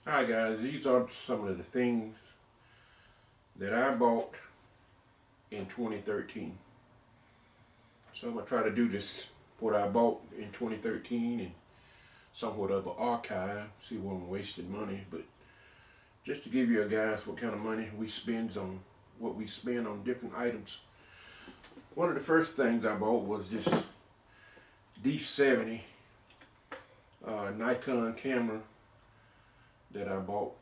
Hi guys, these are some of the things that I bought in 2013. So I'm going to try to do this, what I bought in 2013 and somewhat of an archive, see where I'm wasting money, but just to give you guys what kind of money we spend on, what we spend on different items. One of the first things I bought was this D70 Nikon camera that I bought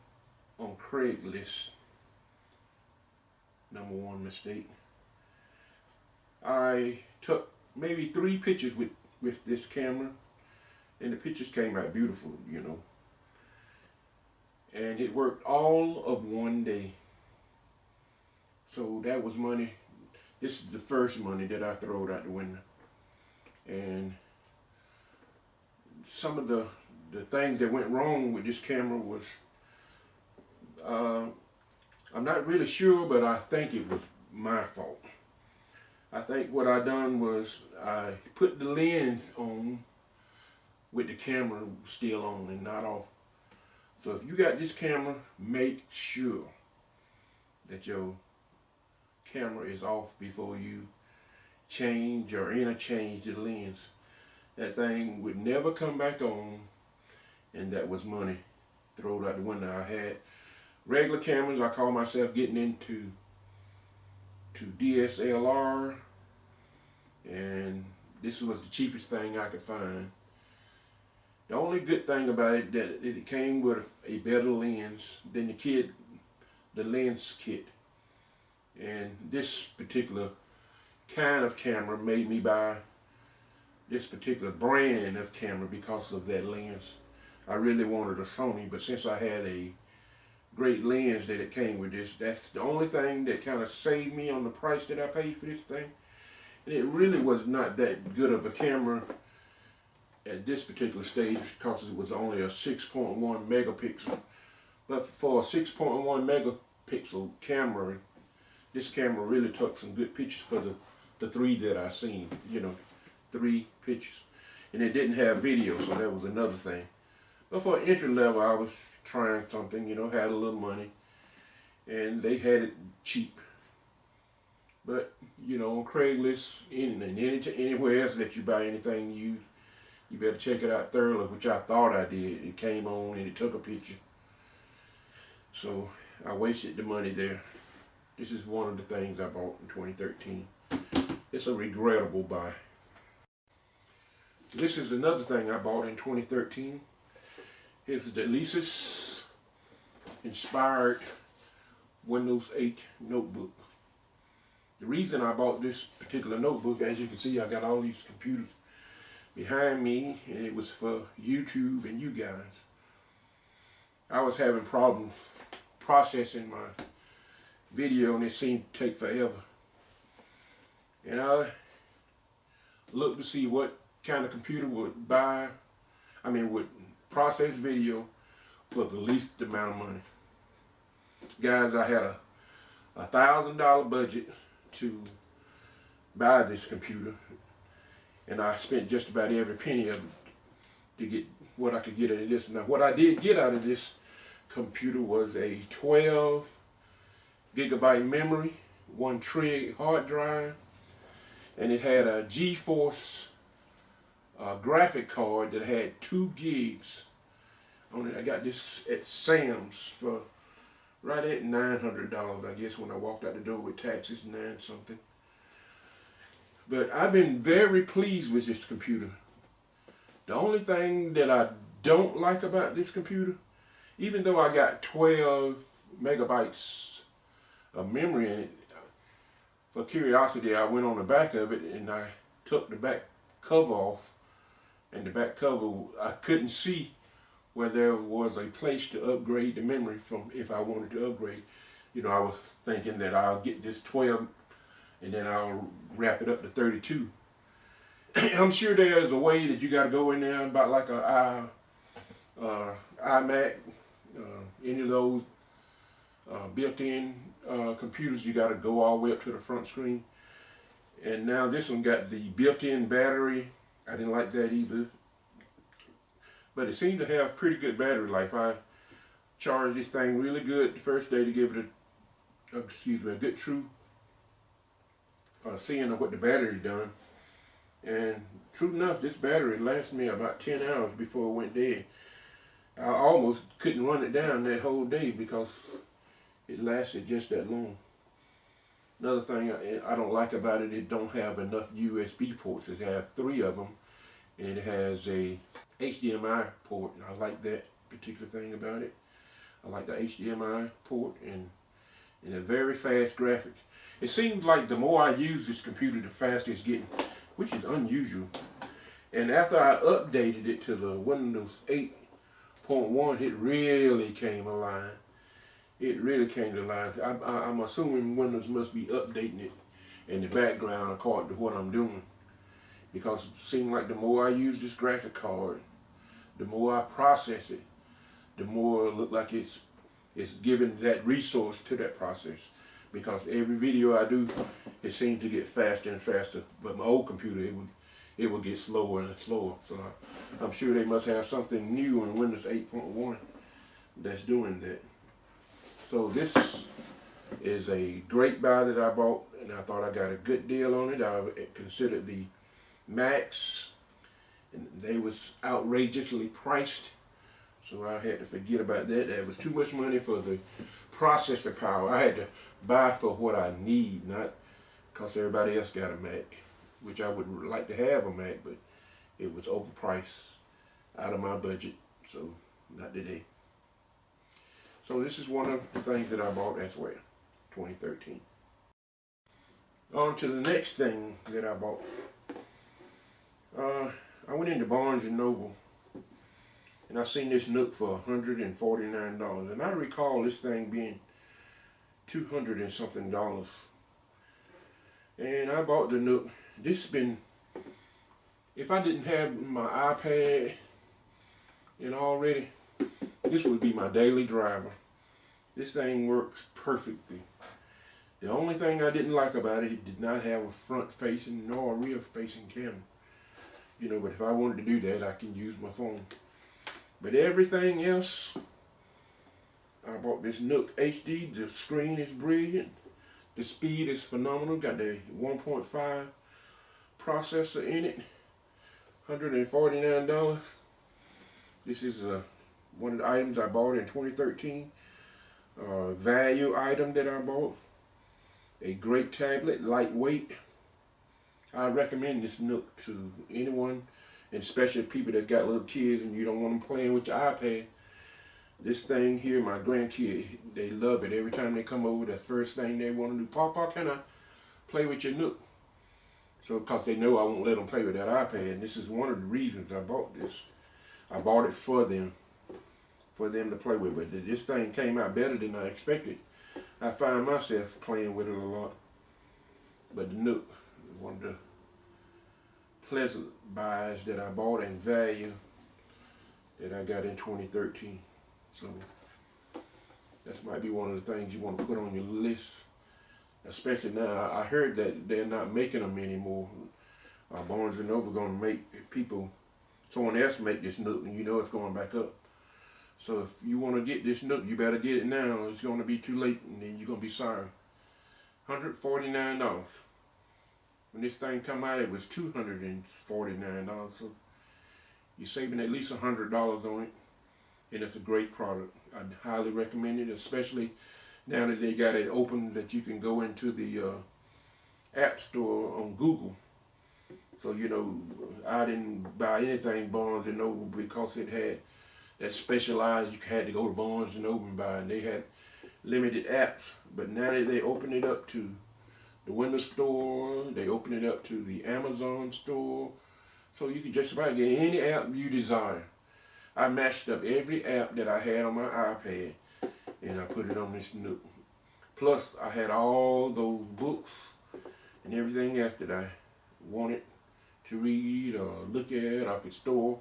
on Craigslist. Number one mistake. I took maybe 3 pictures with this camera, and the pictures came out beautiful, you know. And it worked all of one day. So that was money. This is the first money that I throwed out the window. And some of the things that went wrong with this camera was, I'm not really sure, but I think it was my fault. I think what I done was I put the lens on with the camera still on and not off. So if you got this camera, make sure that your camera is off before you change or interchange the lens. That thing would never come back on, and that was money thrown out the window. I had regular cameras. I call myself getting into DSLR, and this was the cheapest thing I could find. The only good thing about it that it came with a better lens than the lens kit. And this particular kind of camera made me buy this particular brand of camera because of that lens. I really wanted a Sony, but since I had a great lens that it came with this, that's the only thing that kind of saved me on the price that I paid for this thing. And it really was not that good of a camera at this particular stage because it was only a 6.1 megapixel. But for a 6.1 megapixel camera, this camera really took some good pictures for the 3 that I seen, you know, 3 pictures. And it didn't have video, so that was another thing. But for entry level, I was trying something, you know, had a little money, and they had it cheap. But, you know, on Craigslist and anywhere else that you buy anything used, you better check it out thoroughly, which I thought I did. It came on and it took a picture. So I wasted the money there. This is one of the things I bought in 2013. It's a regrettable buy. This is another thing I bought in 2013. It's the Lesis inspired Windows 8 notebook. The reason I bought this particular notebook, as you can see, I got all these computers behind me, and it was for YouTube and you guys. I was having problems processing my video, and it seemed to take forever. And I looked to see what kind of computer would process video for the least amount of money. Guys, I had a $1,000 budget to buy this computer, and I spent just about every penny of it to get what I could get out of this. Now, what I did get out of this computer was a 12 gigabyte memory, 1 trig hard drive, and it had a GeForce graphic card that had 2 gigs on it. I got this at Sam's for right at $900, I guess, when I walked out the door with taxes, 9 something. But I've been very pleased with this computer. The only thing that I don't like about this computer, even though I got 12 megabytes of memory in it, for curiosity, I went on the back of it and I took the back cover off. And the back cover, I couldn't see where there was a place to upgrade the memory from if I wanted to upgrade. You know, I was thinking that I'll get this 12 and then I'll wrap it up to 32. I'm sure there's a way that you got to go in there about like a iMac, any of those built-in computers. You got to go all the way up to the front screen. And now this one got the built-in battery. I didn't like that either. But it seemed to have pretty good battery life. I charged this thing really good the first day to give it a good true seeing of what the battery done. And true enough, this battery lasted me about 10 hours before it went dead. I almost couldn't run it down that whole day because it lasted just that long. Another thing I don't like about it, it don't have enough USB ports. It has 3 of them, and it has a HDMI port. And I like that particular thing about it. I like the HDMI port and a very fast graphics. It seems like the more I use this computer, the faster it's getting, which is unusual. And after I updated it to the Windows 8.1, it really came alive. It really came to life. I'm assuming Windows must be updating it in the background according to what I'm doing. Because it seems like the more I use this graphic card, the more I process it, the more it looks like it's giving that resource to that process. Because every video I do, it seems to get faster and faster. But my old computer, it would get slower and slower. So I'm sure they must have something new in Windows 8.1 that's doing that. So this is a great buy that I bought, and I thought I got a good deal on it. I considered the Macs, and they was outrageously priced. So I had to forget about that. That was too much money for the processor power. I had to buy for what I need, not because everybody else got a Mac, which I would like to have a Mac, but it was overpriced out of my budget, so not today. So this is one of the things that I bought as well, 2013. On to the next thing that I bought. I went into Barnes & Noble, and I seen this Nook for $149, and I recall this thing being $200 and something. And I bought the Nook. If I didn't have my iPad and already, this would be my daily driver. This thing works perfectly. The only thing I didn't like about it did not have a front-facing nor a rear-facing camera. You know, but if I wanted to do that, I can use my phone. But everything else, I bought this Nook HD. The screen is brilliant. The speed is phenomenal. Got the 1.5 processor in it. $149. This is one of the items I bought in 2013. Value item that I bought. A great tablet, lightweight. I recommend this Nook to anyone, and especially people that got little kids and you don't want them playing with your iPad. This thing here, my grandkids, they love it. Every time they come over, the first thing they want to do, Papa, can I play with your Nook? So, because they know I won't let them play with that iPad, and this is one of the reasons I bought this. I bought it for them to play with, but this thing came out better than I expected. I find myself playing with it a lot. But the Nook, one of the pleasant buys that I bought and value that I got in 2013. So that might be one of the things you want to put on your list, especially now. I heard that they're not making them anymore. Barnes & Noble going to make someone else make this Nook, and you know it's going back up. So if you want to get this Nook, you better get it now. It's going to be too late, and then you're going to be sorry. $149. When this thing come out, it was $249. So you're saving at least $100 on it, and it's a great product. I'd highly recommend it, especially now that they got it open that you can go into the App Store on Google. So, you know, I didn't buy anything Barnes & Noble because it had that specialized, you had to go to Barnes & Noble and buy, and they had limited apps. But now that they open it up to the Windows Store, they open it up to the Amazon Store, so you can just about get any app you desire. I matched up every app that I had on my iPad, and I put it on this Nook. Plus, I had all those books and everything else that I wanted to read or look at, I could store.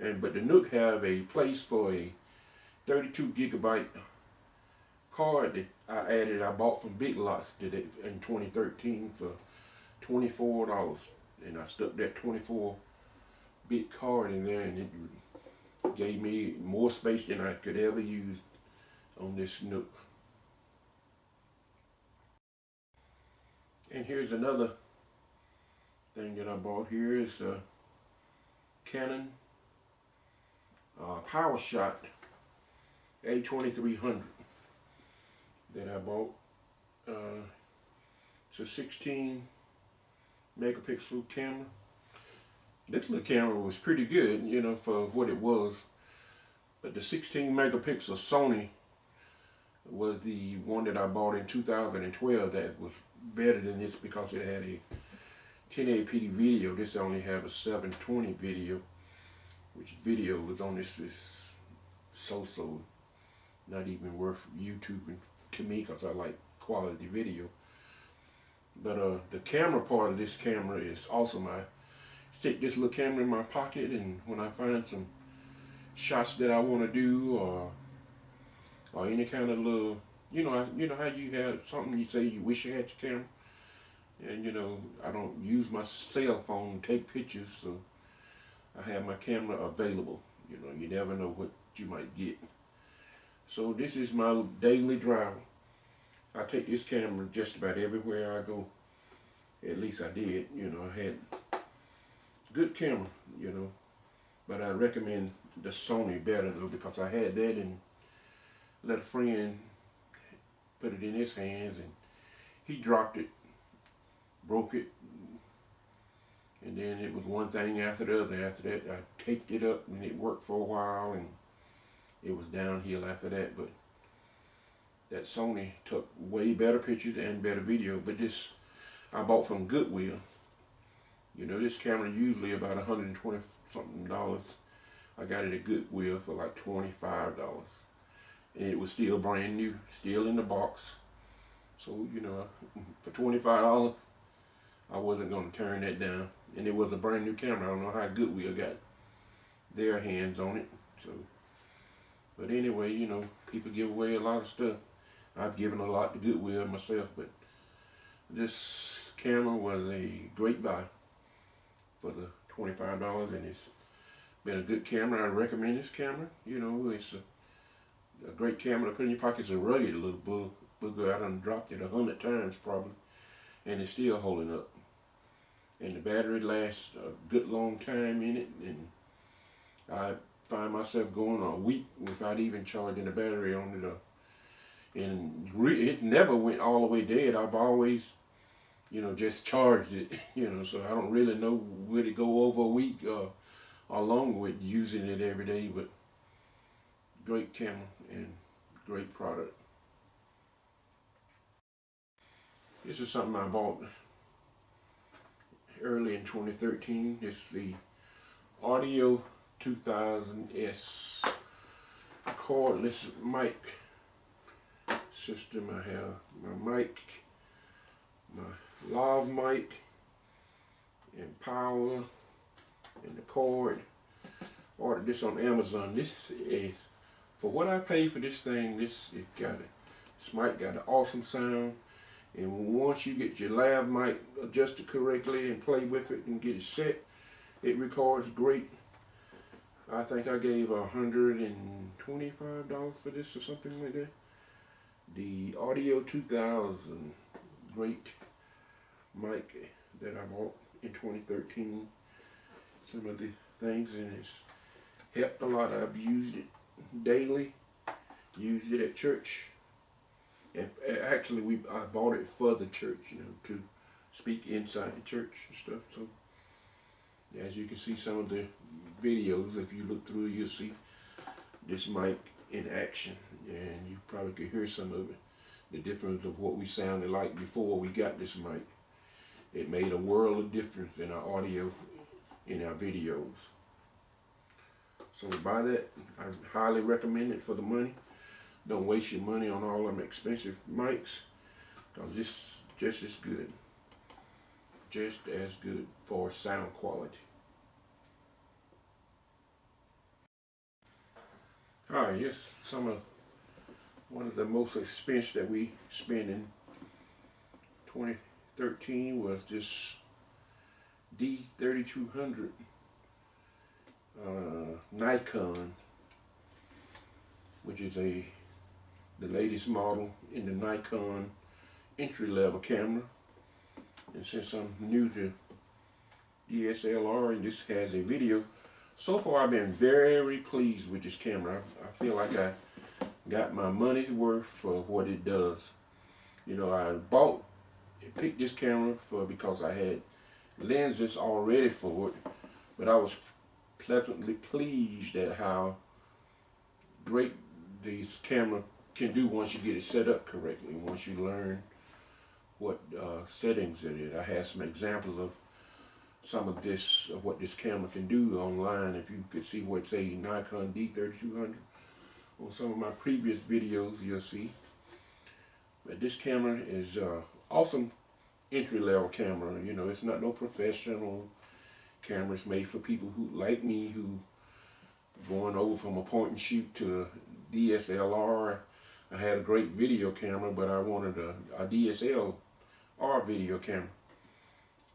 But the Nook have a place for a 32 gigabyte card that I bought from Big Lots in 2013 for $24. And I stuck that 24-bit card in there, and it gave me more space than I could ever use. on this Nook. And here's another thing that I bought. Here is a Canon PowerShot A2300 that I bought. It's a 16 megapixel camera. This little camera was pretty good, you know, for what it was. But the 16 megapixel Sony was the one that I bought in 2012 that was better than this because it had a 1080p video. This only have a 720 video, which video was on this is so not even worth YouTubing to me because I like quality video. But the camera part of this camera is awesome. I stick this little camera in my pocket, and when I find some shots that I want to do, or any kind of little, you know how you have something you say you wish you had your camera, and you know I don't use my cell phone to take pictures, so I have my camera available. You know, you never know what you might get. So this is my daily driver. I take this camera just about everywhere I go. At least I did. You know, I had good camera, you know, but I recommend the Sony better though, because I had that and let a friend put it in his hands and he dropped it, broke it, and then it was one thing after the other. After that I taped it up and it worked for a while, and it was downhill after that. But that Sony took way better pictures and better video. But this I bought from Goodwill. You know, this camera usually about $120 something. I got it at Goodwill for like $25. And it was still brand new, still in the box. So, you know, for $25, I wasn't going to turn that down. And it was a brand new camera. I don't know how Goodwill got their hands on it. So, but anyway, you know, people give away a lot of stuff. I've given a lot to Goodwill myself, but this camera was a great buy for the $25, and it's been a good camera. I recommend this camera. You know, it's a great camera to put in your pocket. It's a rugged little booger. I done dropped it 100 times probably, and it's still holding up. And the battery lasts a good long time in it, and I find myself going a week without even charging the battery on it. And it never went all the way dead. I've always, you know, just charged it, you know, so I don't really know would it go over a week along with using it every day. But great camera and great product. This is something I bought early in 2013. This is the Audio 2000S cordless mic system. I have my mic, my lav mic, and power, and the cord. Ordered this on Amazon. This is, for what I paid for this thing, this mic got an awesome sound. And once you get your lav mic adjusted correctly and play with it and get it set, it records great. I think I gave $125 for this or something like that. The Audio 2000, great mic that I bought in 2013. Some of the things, and it's helped a lot. I've used it daily, used it at church. And actually, I bought it for the church, you know, to speak inside the church and stuff. So, as you can see, some of the videos, if you look through, you'll see this mic in action, and you probably could hear some of it. The difference of what we sounded like before we got this mic. It made a world of difference in our audio, in our videos. So buy that. I highly recommend it for the money. Don't waste your money on all them expensive mics, because this just as good. Just as good for sound quality. Alright, yes, one of the most expensive that we spent in 2013 was this D3200 Nikon, which is a the latest model in the Nikon entry-level camera. And since I'm new to DSLR and this has a video, so far I've been very pleased with this camera. I feel like I got my money's worth for what it does. You know, I picked this camera because I had lenses already for it, but I was pleasantly pleased at how great this camera can do once you get it set up correctly, once you learn what settings it is. I have some examples of some of this, of what this camera can do online. If you could see what's a Nikon D3200 on some of my previous videos, you'll see. But this camera is awesome entry-level camera. You know, it's not no professional camera. It's made for people who, like me, who going over from a point and shoot to a DSLR. I had a great video camera, but I wanted a DSLR video camera,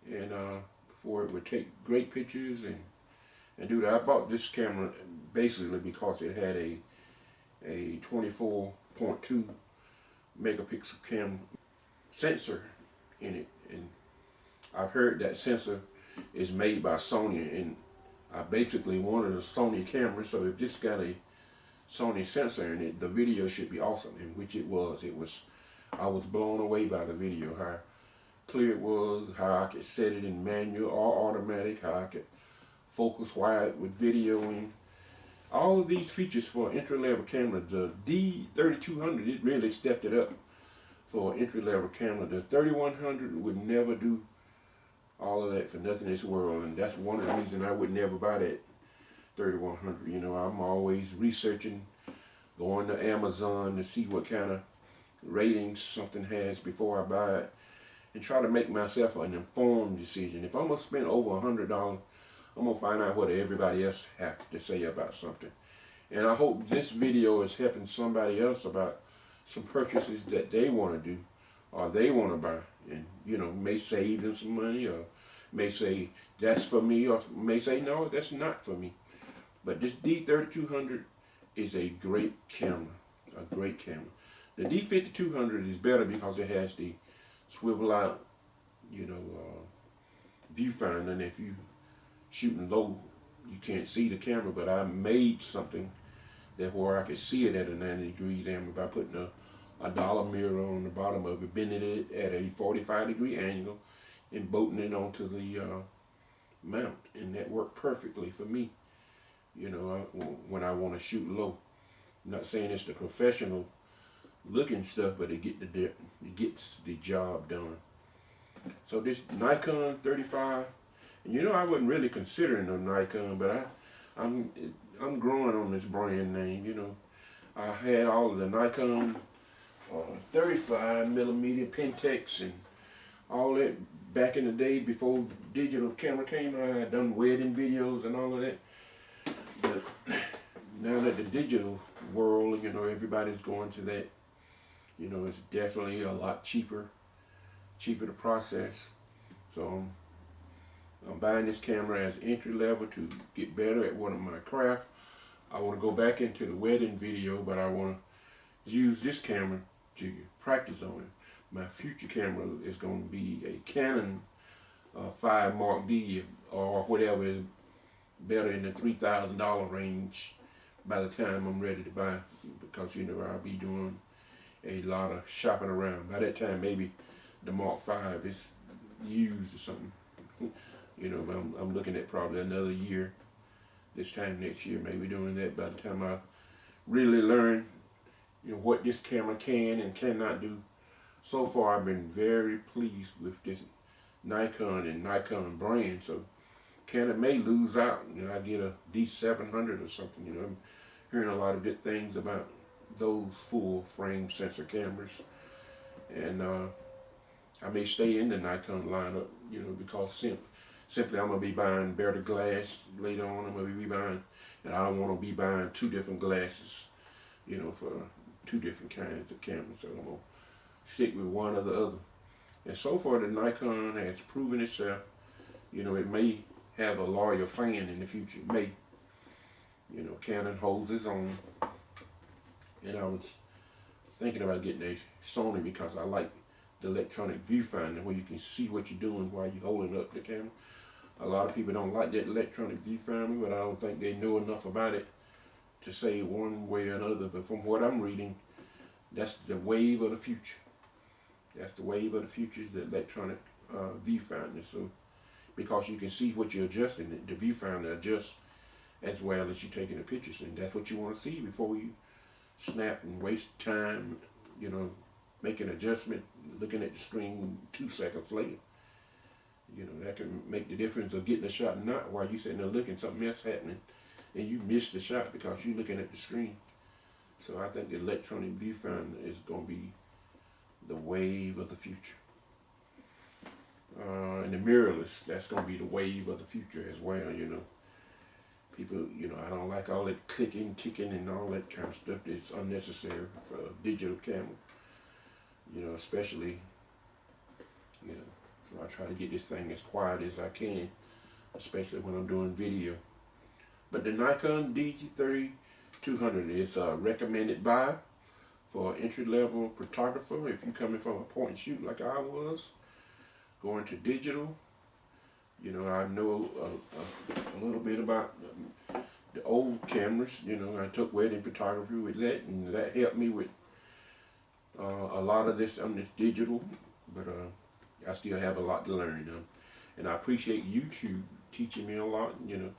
and for it would take great pictures and do that. I bought this camera basically because it had a 24.2 megapixel sensor in it, and I've heard that sensor is made by Sony, and I basically wanted a Sony camera, so if this got a Sony sensor in it, the video should be awesome, and which it was. I was blown away by the video, how clear it was, how I could set it in manual or automatic, how I could focus wide with videoing. All of these features for an entry-level camera. The D3200, it really stepped it up for an entry-level camera. The 3100 would never do all of that for nothing in this world, and that's one of the reasons I would never buy that 3100. You know, I'm always researching, going to Amazon to see what kind of ratings something has before I buy it, and try to make myself an informed decision. If I'm going to spend over $100, I'm going to find out what everybody else has to say about something. And I hope this video is helping somebody else about some purchases that they want to do or they want to buy. And, you know, may save them some money, or may say, that's for me, or may say, no, that's not for me. But this D3200 is a great camera, a great camera. The D5200 is better because it has the swivel out, you know, viewfinder, and if you shooting low, you can't see the camera. But I made something that where I could see it at a 90 degrees angle by putting a dollar mirror on the bottom of it, bending it at a 45-degree angle, and bolting it onto the mount, and that worked perfectly for me. You know, when I want to shoot low. I'm not saying it's the professional looking stuff, but it gets the job done. So this Nikon 35, and you know, I wasn't really considering a Nikon, but I'm growing on this brand name. You know, I had all of the Nikon 35mm Pentax and all that back in the day before digital camera came. I had done wedding videos and all of that. But now that the digital world, you know, everybody's going to that, you know, it's definitely a lot cheaper to process. So I'm buying this camera as entry level to get better at one of my craft. I want to go back into the wedding video, but I want to use this camera to practice on it. My future camera is going to be a Canon 5 Mark D or whatever is better in the $3,000 range by the time I'm ready to buy, because you know I'll be doing a lot of shopping around. By that time maybe the Mark 5 is used or something. You know, I'm looking at probably another year, this time next year, maybe doing that by the time I really learn, you know, what this camera can and cannot do. So far I've been very pleased with this Nikon and Nikon brand. So Canon may lose out, you know, I get a D700 or something. You know, I'm hearing a lot of good things about those full frame sensor cameras, and I may stay in the Nikon lineup, you know, because simply I'm gonna be buying better glass later on. I'm gonna be buying, and I don't want to be buying two different glasses, you know, for two different kinds of cameras. So I'm gonna stick with one or the other. And so far the Nikon has proven itself. You know, it may have a loyal fan in the future. It may. You know, Canon holds its own. And I was thinking about getting a Sony because I like the electronic viewfinder where you can see what you're doing while you're holding up the camera. A lot of people don't like that electronic viewfinder, but I don't think they know enough about it to say one way or another. But from what I'm reading, that's the wave of the future. That's the wave of the future, is the electronic viewfinder. So, because you can see what you're adjusting, the viewfinder adjusts as well as you're taking the pictures, and that's what you want to see before you snap and waste time, you know, making an adjustment, looking at the screen 2 seconds later. You know, that can make the difference of getting a shot or not while you sitting there looking, something else happening, and you miss the shot because you're looking at the screen. So I think the electronic viewfinder is going to be the wave of the future. And the mirrorless, that's going to be the wave of the future as well, you know. People, you know, I don't like all that clicking, ticking, and all that kind of stuff that's unnecessary for a digital camera. You know, especially, you know, so I try to get this thing as quiet as I can, especially when I'm doing video. But the Nikon DG3200 is a recommended buy for an entry-level photographer. If you're coming from a point and shoot like I was, going to digital, you know, I know a little bit about the old cameras. You know, I took wedding photography with that, and that helped me with a lot of this on this digital, but I still have a lot to learn. And I appreciate YouTube teaching me a lot, you know,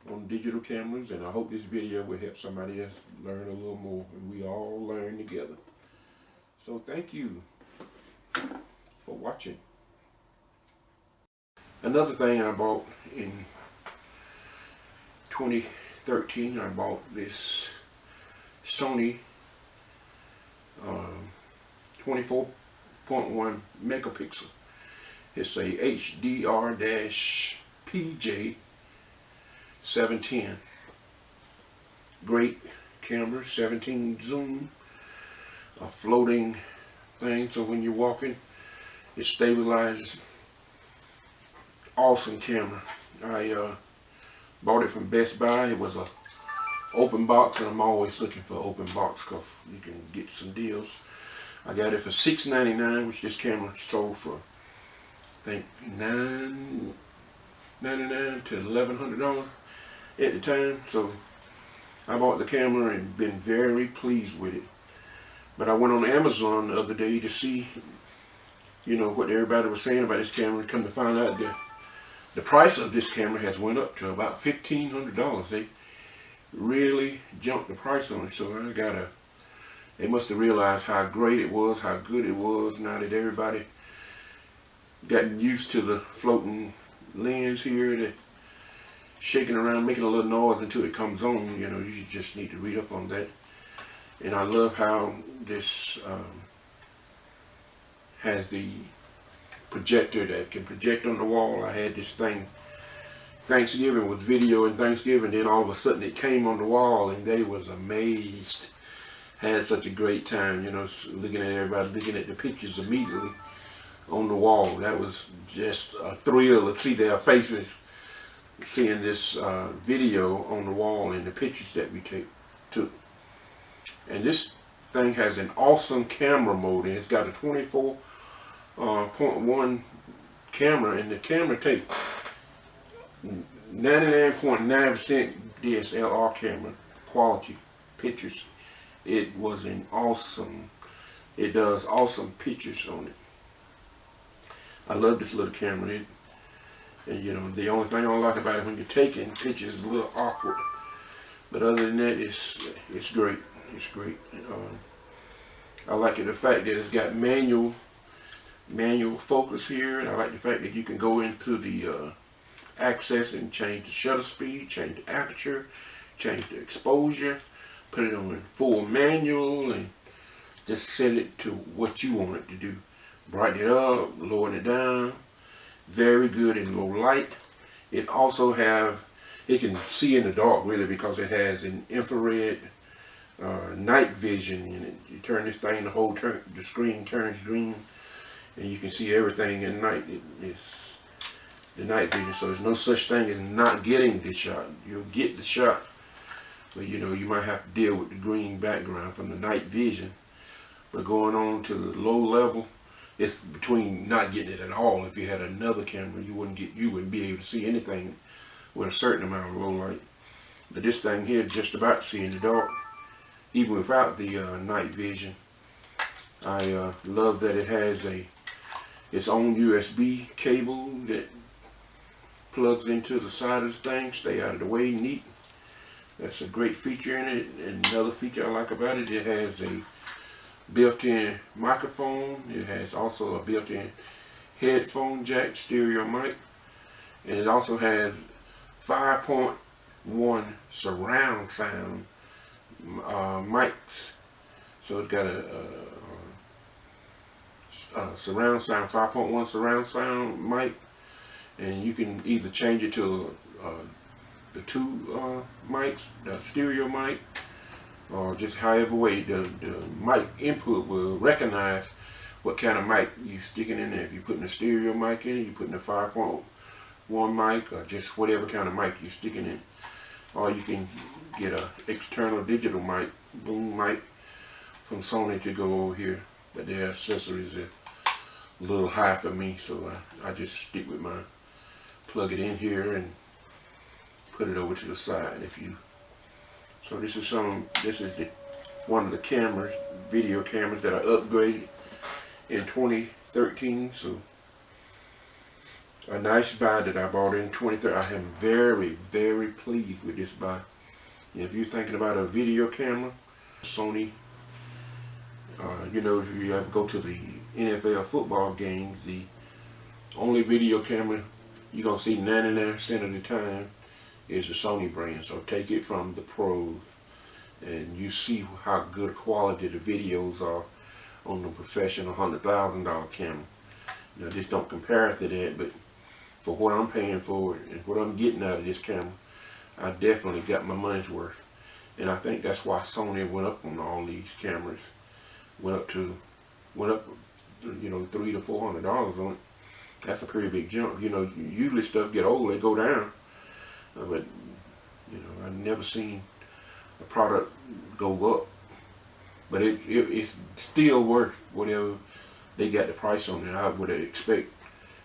on digital cameras, and I hope this video will help somebody else learn a little more, and we all learn together. So thank you for watching. Another thing I bought in 2013, I bought this Sony 24.1 megapixel. It's a HDR-PJ 710. Great camera, 17 zoom, a floating thing, so when you're walking, it stabilizes. Awesome camera. I bought it from Best Buy. It was a open box, and I'm always looking for open box because you can get some deals. I got it for $6.99, which this camera sold for, I think, $9.99 to $1,100 at the time. So I bought the camera and been very pleased with it. But I went on Amazon the other day to see, you know, what everybody was saying about this camera. Come to find out that the price of this camera has went up to about $1,500. They really jumped the price on it. So they must have realized how great it was, how good it was, now that everybody gotten used to the floating lens here, that shaking around, making a little noise until it comes on. You know, you just need to read up on that. And I love how this has the projector that can project on the wall. I had this thing Thanksgiving, with video and Thanksgiving, then all of a sudden it came on the wall and they was amazed. Had such a great time, you know, looking at everybody, looking at the pictures immediately on the wall. That was just a thrill to see their faces, seeing this video on the wall and the pictures that we took. And this thing has an awesome camera mode, and it's got a 24.1 camera, and the camera takes 99.9% DSLR camera quality pictures. It was an awesome, it does awesome pictures on it. I love this little camera. And you know, the only thing I don't like about it, when you're taking pictures, is a little awkward. But other than that, it's great. It's great. I like the fact that it's got manual focus here, and I like the fact that you can go into the access and change the shutter speed, change the aperture, change the exposure, put it on full manual, and just set it to what you want it to do. Brighten it up, lower it down. Very good in low light. It also it can see in the dark, really, because it has an infrared night vision in it. You turn this thing, the screen turns green, and you can see everything at night. It's the night vision, so there's no such thing as not getting the shot. You'll get the shot, but you know, you might have to deal with the green background from the night vision But going on to the low level, it's between not getting it at all. If you had another camera, you wouldn't be able to see anything with a certain amount of low light. But this thing here, just about see in the dark, even without the night vision. I love that it has its own USB cable that plugs into the side of the thing. Stay out of the way, neat. That's a great feature in it. And another feature I like about it, it has a built-in microphone. It has also a built-in headphone jack, stereo mic, and it also has 5.1 surround sound mics. So it's got a surround sound, 5.1 surround sound mic, and you can either change it to the two mics, the stereo mic, or just however way the mic input will recognize what kind of mic you're sticking in there. If you're putting a stereo mic in it, you're putting a 5.1 mic, or just whatever kind of mic you're sticking in. Or you can get an external digital mic, boom mic from Sony to go over here. But their accessories are a little high for me, so I just stick with mine. Plug it in here and put it over to the side. So this is one of the cameras, video cameras that I upgraded in 2013. So a nice buy that I bought in 2013. I am very, very pleased with this buy. And if you're thinking about a video camera, Sony, you know, if you ever go to the NFL football games, the only video camera you're gonna see 99% of the time is the Sony brand. So take it from the pros, and you see how good quality the videos are on the professional $100,000 camera. Now this don't compare to that, but for what I'm paying for it and what I'm getting out of this camera, I definitely got my money's worth. And I think that's why Sony went up on all these cameras. Went up, you know, $300 to $400 on it. That's a pretty big jump. You know, usually stuff get old, they go down. But you know, I've never seen a product go up. But it's still worth whatever they got the price on it. I would expect,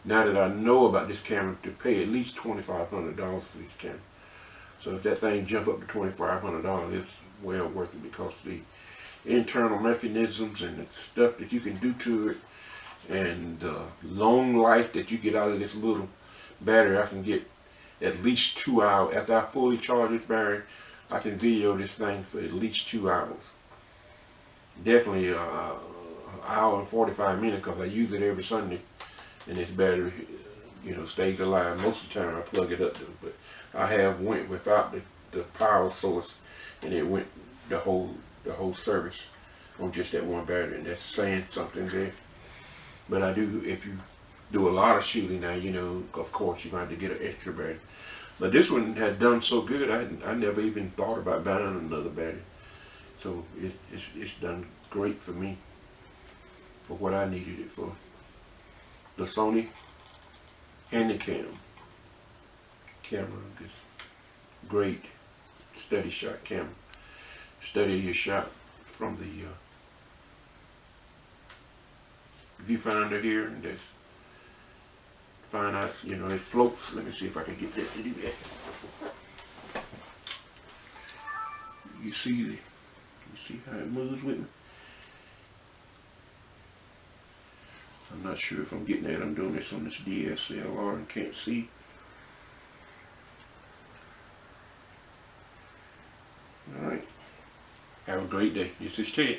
now that I know about this camera, to pay at least $2,500 for this camera. So if that thing jump up to $2,500, it's well worth it, because the internal mechanisms and the stuff that you can do to it, and the long life that you get out of this little battery. I can get at least 2 hours. After I fully charge this battery, I can video this thing for at least 2 hours. Definitely an hour and 45 minutes, because I use it every Sunday, and this battery, you know, stays alive. Most of the time I plug it up though, but I have went without the power source, and it went the whole service on just that one battery, and that's saying something there. But I do, if you do a lot of shooting now, you know, of course you're going to have to get an extra battery. But this one had done so good, I never even thought about buying another battery. So it's done great for me, for what I needed it for. The Sony Handycam camera, this great steady shot camera. Steady your shot from the viewfinder here, and just find out, you know, it floats. Let me see if I can get that to do that. You see how it moves with me? I'm not sure if I'm getting that. I'm doing this on this DSLR and can't see. Alright. Have a great day. This is Ted.